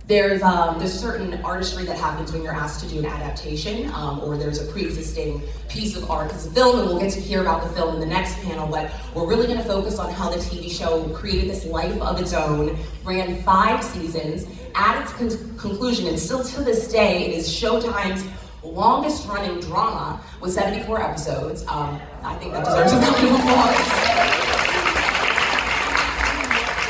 there's certain artistry that happens when you're asked to do an adaptation, or there's a pre-existing piece of art. It's a film, and we'll get to hear about the film in the next panel, but we're really gonna focus on how the TV show created this life of its own, ran 5 seasons. At its conclusion, and still to this day, it is Showtime's longest running drama with 74 episodes. I think that deserves a round of applause.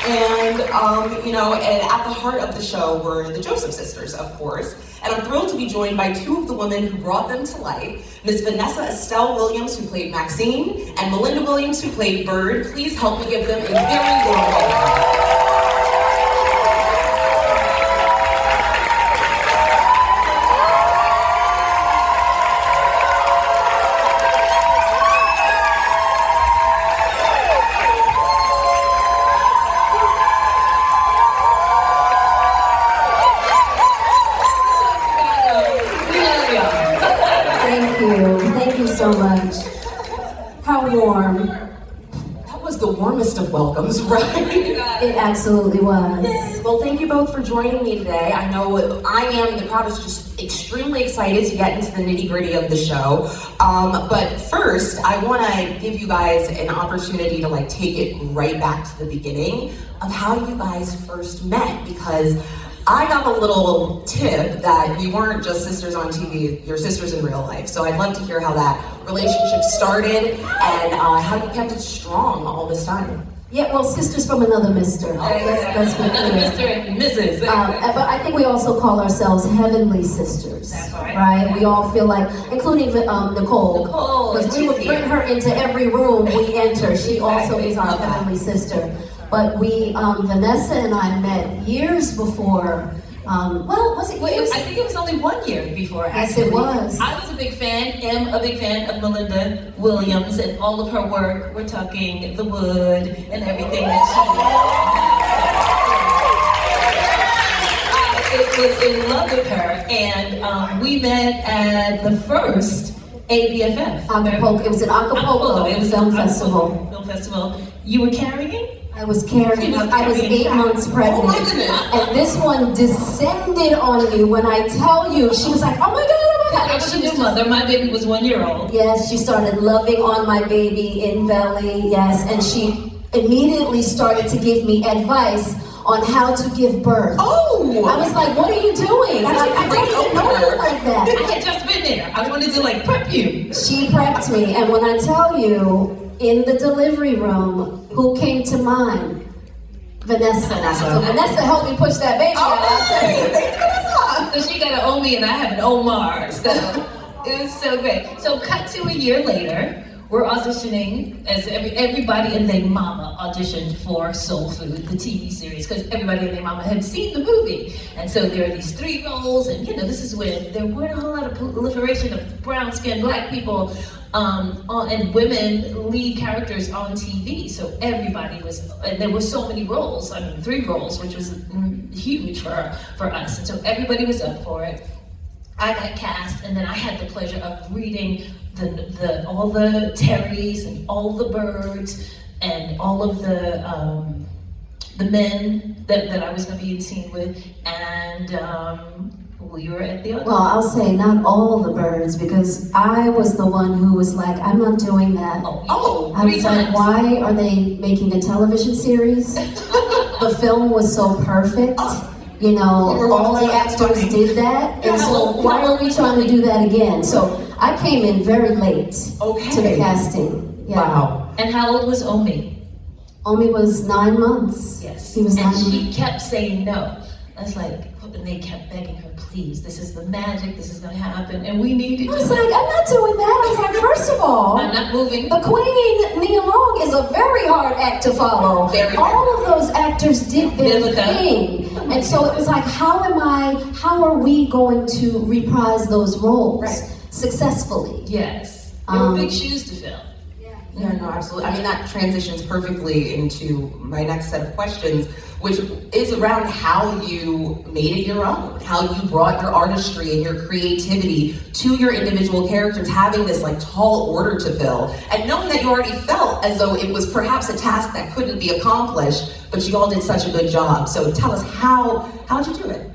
And, and at the heart of the show were the Joseph sisters, of course. And I'm thrilled to be joined by 2 of the women who brought them to life. Miss Vanessa Estelle Williams, who played Maxine, and Malinda Williams, who played Bird. Please help me give them a very warm welcome. So much. How warm. That was the warmest of welcomes, right? It absolutely was. Well, thank you both for joining me today. I know I am, and the crowd is just extremely excited to get into the nitty-gritty of the show. But first, I want to give you guys an opportunity to take it right back to the beginning of how you guys first met, because I got a little tip that you weren't just sisters on TV, you're sisters in real life. So I'd love to hear how that relationship started and how you kept it strong all this time. Yeah, well, sisters from another mister. Let's be clear. Mr. and Mrs. But I think we also call ourselves heavenly sisters. That's right? We all feel like, including Nicole. Because we would bring her into every room we enter. She also is our heavenly sister. But Vanessa and I met years before. Was it years? I think it was only 1 year before. Yes, it was. I was a big fan, am a big fan of Malinda Williams and all of her work. We're talking The Wood and everything that she did. I was in love with her, and we met at the first ABFF. Acapulco. It was an Acapulco. It was Film Festival. Film Festival. You were carrying? I was carrying. I was 8 months pregnant. Oh my goodness. And this one descended on me when I tell you, she was like, oh my God, oh my God. I was a new mother. My baby was 1 year old. Yes, she started loving on my baby in belly, yes. And she immediately started to give me advice on how to give birth. Oh! I was like, what are you doing? I don't even know you like that. I had just been there. I wanted to prep you. She prepped me, and when I tell you, in the delivery room, who came to mind? Vanessa. So Vanessa helped me push that baby out. So she got an Omi and I have an Omar. So it was so great. So cut to a year later, we're auditioning as everybody and their mama auditioned for Soul Food, the TV series, because everybody and their mama had seen the movie. And so there are these 3 roles, and this is when there weren't a whole lot of proliferation of brown-skinned Black people and women lead characters on TV. So everybody was, and there were so many roles. 3 roles, which was huge for us. And so everybody was up for it. I got cast, and then I had the pleasure of reading all the Terrys and all the Birds and all of the men that I was going to be in scene with, and we were at the audition. Well, I'll say not all the Birds, because I was the one who was like, I'm not doing that. I was like, why are they making a television series? The film was so perfect. All the actors did that, and so why are we trying to do that again? So I came in very late to the casting. Yeah. Wow. And how old was Omi? Omi was 9 months. Yes. He was 9 and months. she kept saying no. I was like, and they kept begging her, please, this is the magic, this is going to happen, and we needed to. I was like, I'm not doing that. I was like, first of all, I'm not moving. The Queen, Nia Long, is a very hard act to follow. All of those actors did their thing. And so it was like, how are we going to reprise those roles successfully? Yes. There were big shoes to fill. Yeah, no, absolutely. That transitions perfectly into my next set of questions, which is around how you made it your own, how you brought your artistry and your creativity to your individual characters, having this tall order to fill, and knowing that you already felt as though it was perhaps a task that couldn't be accomplished, but you all did such a good job. So tell us, how'd you do it?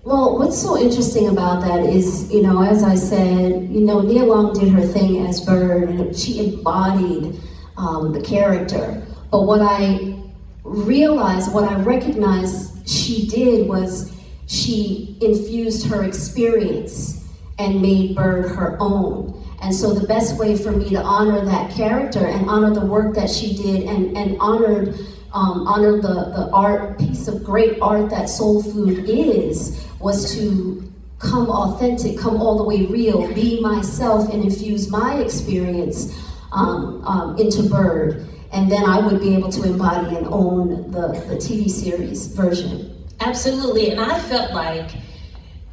Well, what's so interesting about that is, as I said, Nia Long did her thing as Bird, and she embodied the character. But what I recognized she did was she infused her experience and made Bird her own. And so the best way for me to honor that character and honor the work that she did and honor the art, piece of great art that soul food is, was to come authentic, come all the way real, be myself and infuse my experience into Bird. And then I would be able to embody and own the TV series version. Absolutely, and I felt like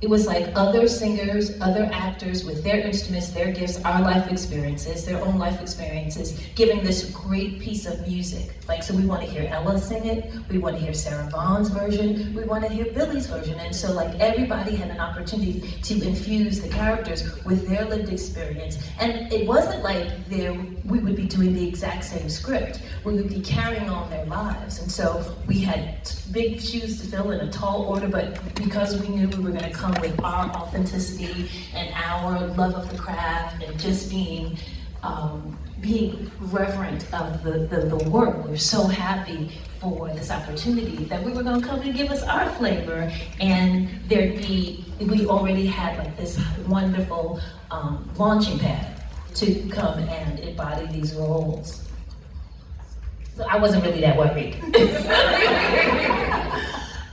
it was like other singers, other actors with their instruments, their gifts, our life experiences, their own life experiences, giving this great piece of music. Like, so we want to hear Ella sing it, we want to hear Sarah Vaughan's version, we want to hear Billy's version. And so like everybody had an opportunity to infuse the characters with their lived experience. And it wasn't like we would be doing the exact same script. We would be carrying on their lives. And so we had big shoes to fill in a tall order, but because we knew we were going to come with our authenticity and our love of the craft and just being reverent of the work. We're so happy for this opportunity that we were going to come and give us our flavor, and we already had like this wonderful launching pad to come and embody these roles. So I wasn't really that worried.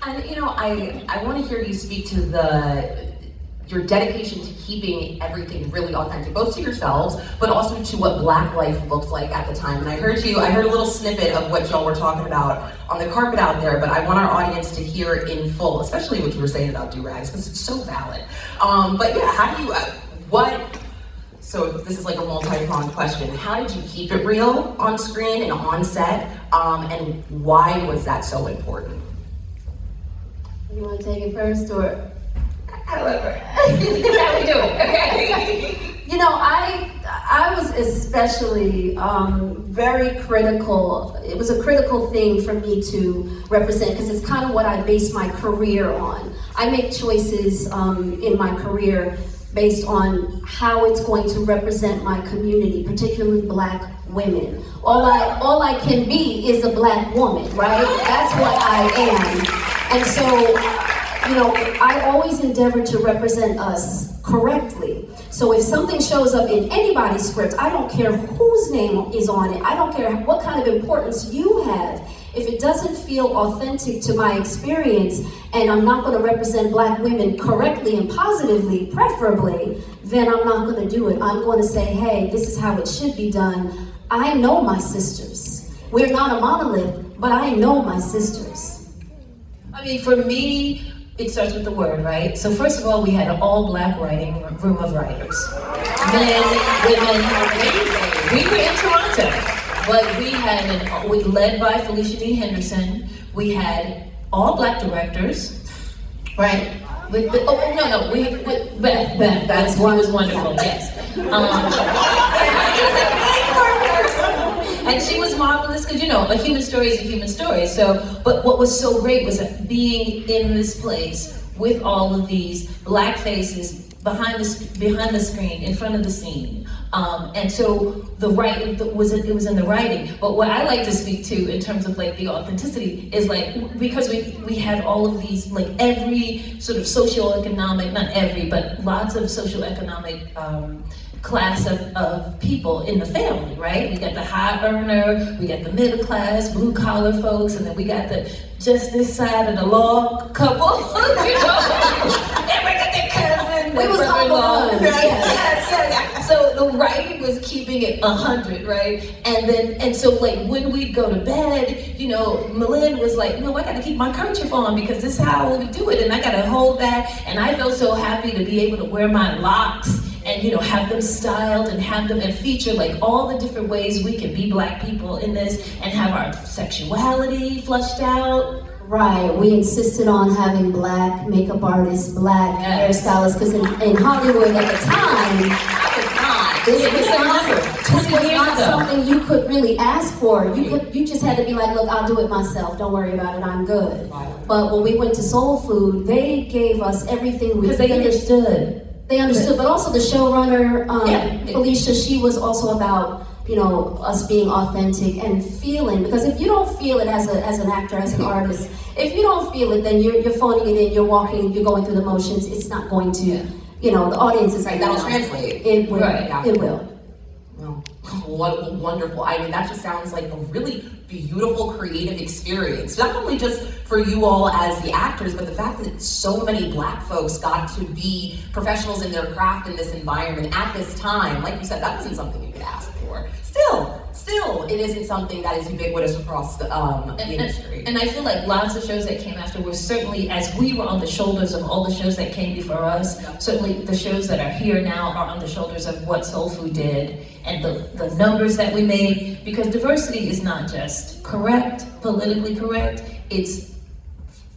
And I want to hear you speak to your dedication to keeping everything really authentic, both to yourselves, but also to what Black life looked like at the time. And I heard a little snippet of what y'all were talking about on the carpet out there, but I want our audience to hear it in full, especially what you were saying about do-rags, because it's so valid. But yeah, how do you, so this is like a multi-pronged question. How did you keep it real on screen and on set? And why was that so important? You want to take it first, or? However, how we do it, okay? I was especially very critical. It was a critical thing for me to represent, because it's kind of what I base my career on. I make choices in my career based on how it's going to represent my community, particularly Black women. All I can be is a Black woman, right? That's what I am. And so, I always endeavor to represent us correctly. So if something shows up in anybody's script, I don't care whose name is on it, I don't care what kind of importance you have. If it doesn't feel authentic to my experience, and I'm not going to represent Black women correctly and positively, preferably, then I'm not going to do it. I'm going to say, hey, this is how it should be done. I know my sisters. We're not a monolith, but I know my sisters. I mean, for me, it starts with the word, right? So first of all, we had an all-Black writing room of writers. Men, women, we were in Toronto, but we led by Felicia D. Henderson. We had all Black directors, right? Beth was wonderful, yes. And she was marvelous, because a human story is a human story. So, but what was so great was being in this place with all of these Black faces behind the screen, in front of the scene. And so it was in the writing. But what I like to speak to in terms of like the authenticity is like, because we had all of these, like every sort of socioeconomic, not every, but lots of socioeconomic class of people in the family, right? We got the high earner, we got the middle class, blue collar folks, and then we got the just this side of the law couple, and we got their cousin, their brother-in-law, right? Yes. So the writing was keeping it 100, right? And so like when we'd go to bed, Malinda was like, no, I gotta keep my kerchief on because this is how we do it, and I gotta hold that, and I felt so happy to be able to wear my locks and have them styled and have them and feature like all the different ways we can be Black people in this and have our sexuality flushed out. Right, we insisted on having Black makeup artists, Black hairstylists, because in Hollywood at the time, This It was awesome. this was not something you could really ask for. You just had to be like, look, I'll do it myself. Don't worry about it. I'm good. But when we went to Soul Food, they gave us everything we Because they understood. They understood, but also the showrunner, Felicia, she was also about, us being authentic and feeling. Because if you don't feel it as an actor, as an artist, if you don't feel it, then you're phoning it in. You're going through the motions. It's not going to, the audience is Right, that'll translate. It will. Right. Yeah. It will. Well, what wonderful. I mean, that just sounds like a really beautiful creative experience. Not only just for you all as the actors, but the fact that so many Black folks got to be professionals in their craft in this environment at this time. Like you said, that wasn't something you could ask for. Still, it isn't something that is ubiquitous across the industry. And I feel like lots of shows that came after were certainly, as we were on the shoulders of all the shows that came before us, certainly the shows that are here now are on the shoulders of what Soul Food did and the numbers that we made, because diversity is not just correct, politically correct, it's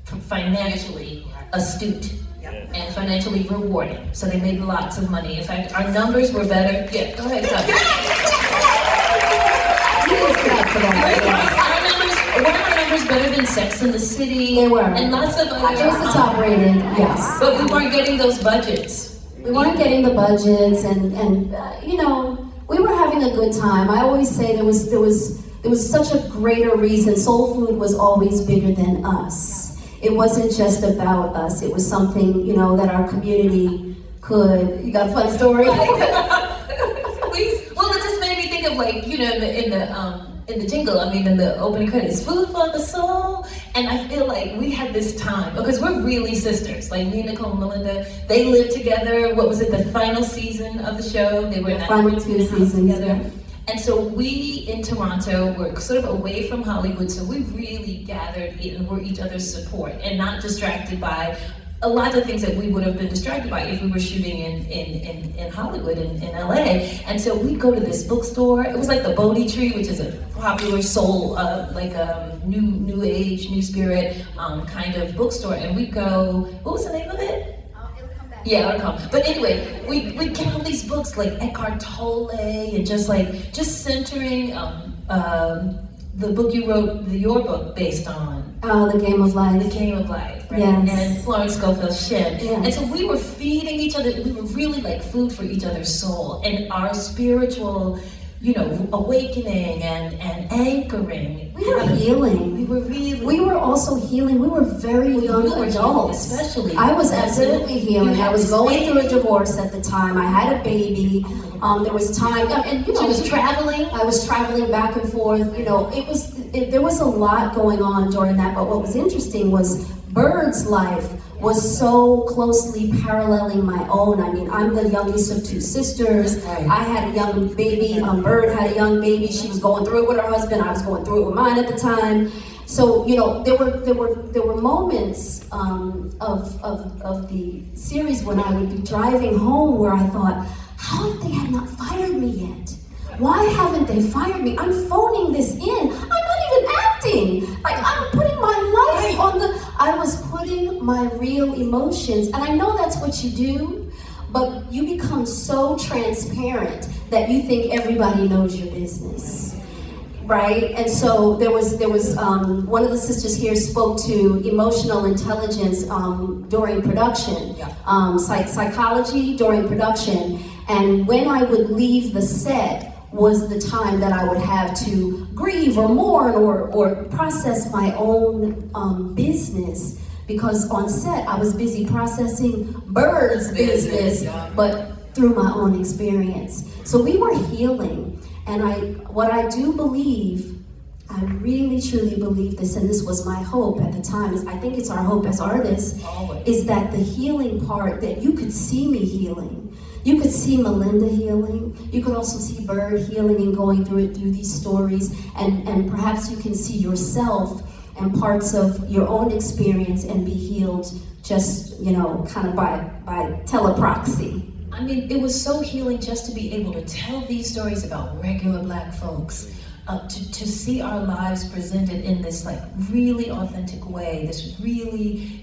financially astute and financially rewarding. So they made lots of money. In fact, our numbers were better. Yeah, go ahead, one of our numbers better than Sex and the City. They were. And lots of other. I guess it's top rated, yes. But we weren't getting those budgets. We weren't getting the budgets, and we were having a good time. I always say there was such a greater reason. Soul Food was always bigger than us. It wasn't just about us. It was something, that our community could. You got a fun story? Please. Well, it just made me think of in the jingle, in the opening credits, food for the soul. And I feel like we had this time, because we're really sisters. Like me, Nicole, and Malinda, they lived together. What was it, the final season of the show? They were in the final 2 seasons together. Yeah. And so we in Toronto were sort of away from Hollywood, so we really gathered and were each other's support and not distracted by a lot of things that we would have been distracted by if we were shooting in Hollywood, in LA. And so we'd go to this bookstore. It was like the Bodhi Tree, which is a popular soul, new age, new spirit kind of bookstore. And we'd go, what was the name of it? Yeah, it'll come. But anyway, we get all these books like Eckhart Tolle and just centering the book you wrote, your book based on. The Game of Life. The Game of Life, right? Yes. And Florence Scofield Shin. Yes. And so we were feeding each other, we were really like food for each other's soul. And our spiritual, awakening and anchoring. We were healing. We were also healing. We were very young adults. Especially. I was absolutely healing. I was going through a divorce at the time. I had a baby. There was time, and she was traveling. I was traveling back and forth. There was a lot going on during that. But what was interesting was Bird's life was so closely paralleling my own. I'm the youngest of 2 sisters. Right. I had a young baby. Bird had a young baby. She was going through it with her husband. I was going through it with mine at the time. So there were moments of the series when I would be driving home where I thought, how if they have not fired me yet? Why haven't they fired me? I'm phoning this in. I'm not even acting. Like, I'm putting my life on I was putting my real emotions. And I know that's what you do, but you become so transparent that you think everybody knows your business. Right? And so there was one of the sisters here spoke to emotional intelligence during production, psychology during production. And when I would leave the set was the time that I would have to grieve or mourn or process my own business, because on set I was busy processing Bird's business, but through my own experience. So we were healing. And what I do believe, I really truly believe this, and this was my hope at the time, I think it's our hope as artists, is that the healing part, that you could see me healing. You could see Malinda healing. You could also see Bird healing and going through these stories. And perhaps you can see yourself and parts of your own experience and be healed just, kind of by teleproxy. It was so healing just to be able to tell these stories about regular Black folks, to see our lives presented in this really authentic way,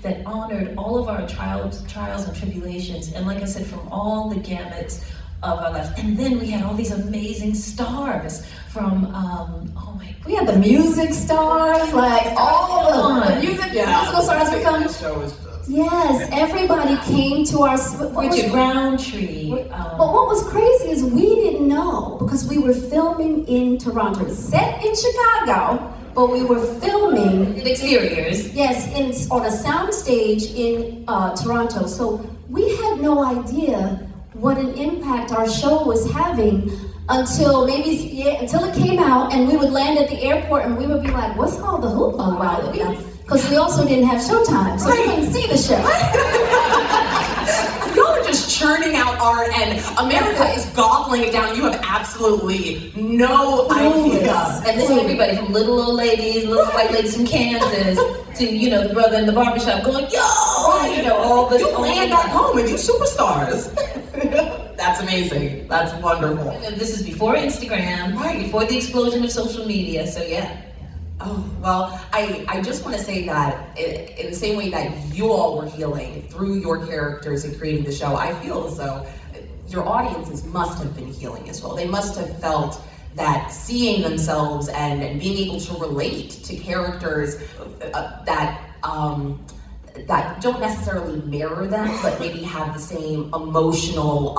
that honored all of our trials and tribulations, and like I said, from all the gamuts of our lives. And then we had all these amazing stars from, oh my God. We had the music stars, like all the musical stars would come. Show is Yes, everybody came to our. Richard Roundtree. But what was crazy is we didn't know because we were filming in Toronto. It was set in Chicago, but we were filming exteriors. Yes, on a sound stage in Toronto. So we had no idea what an impact our show was having until until it came out, and we would land at the airport and we would be like, "What's all the hoopla about it?" Because we also didn't have showtime, so we couldn't see the show. Y'all are just churning out art, and America is gobbling it down. You have absolutely no idea. And this is everybody from little old ladies, little white ladies from Kansas, to the brother in the barbershop going, "Yo!" all the. You land back home and you superstars. That's amazing. That's wonderful. This is before Instagram, before the explosion of social media. So yeah. Oh, well, I just want to say that in the same way that you all were healing through your characters and creating the show, I feel as though your audiences must have been healing as well. They must have felt that seeing themselves and being able to relate to characters that don't necessarily mirror them, but maybe have the same emotional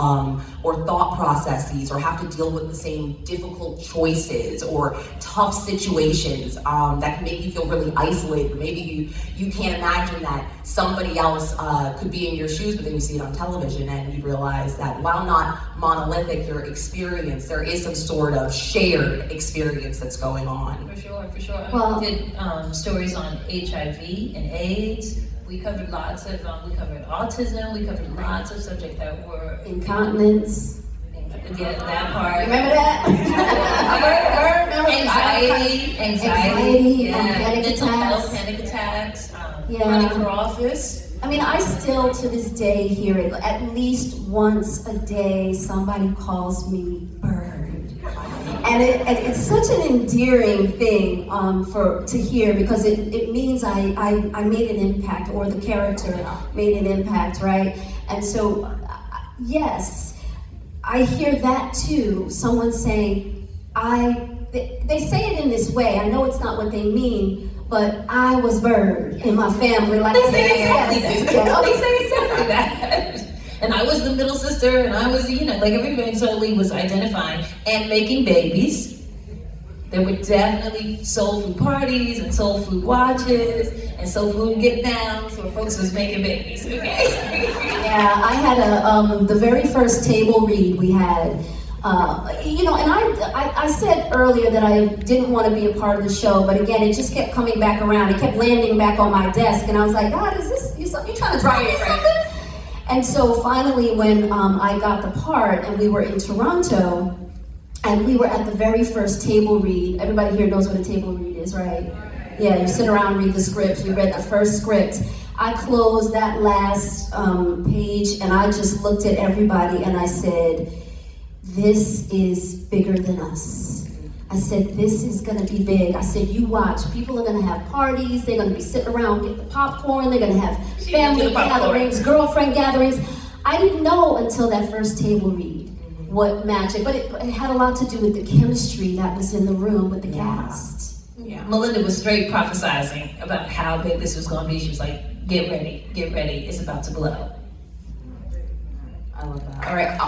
or thought processes, or have to deal with the same difficult choices or tough situations that can make you feel really isolated. Maybe you can't imagine that somebody else could be in your shoes, but then you see it on television and you realize that while not monolithic, your experience, there is some sort of shared experience that's going on. For sure. Well, we did stories on HIV and AIDS. We covered lots of, we covered autism, we covered lots of subjects that were... Incontinence. Yeah, that part. Remember that? Anxiety, panic mental health, attacks. panic attacks, Yeah. running for office. I mean, I still to this day hear it at least once a day. Somebody calls me bird. And it's such an endearing thing to hear, because it means I made an impact, or the character made an impact, right? And so, yes, I hear that too. Someone saying, they say it in this way. I know it's not what they mean, but I was bird in my family. Like They say exactly that. They say exactly that. And I was the middle sister, and I was, like everybody totally was identifying and making babies. There were definitely soul food parties and soul food watches and soul food get downs where folks was making babies, okay? Yeah, I had the very first table read we had, and I said earlier that I didn't want to be a part of the show, but again, it just kept coming back around. It kept landing back on my desk, and I was like, God, is this, you trying to tell me something? And so finally, when I got the part and we were in Toronto, and we were at the very first table read. Everybody here knows what a table read is, right? Yeah, you sit around, read the script. We read the first script. I closed that last page, and I just looked at everybody and I said, this is bigger than us. I said, this is gonna be big. I said, you watch. People are gonna have parties. They're gonna be sitting around, get the popcorn. They're gonna have family gatherings, girlfriend gatherings. I didn't know until that first table read what magic, but it had a lot to do with the chemistry that was in the room with the cast. Yeah. Malinda was straight prophesizing about how big this was gonna be. She was like, get ready, it's about to blow. I love that. All right.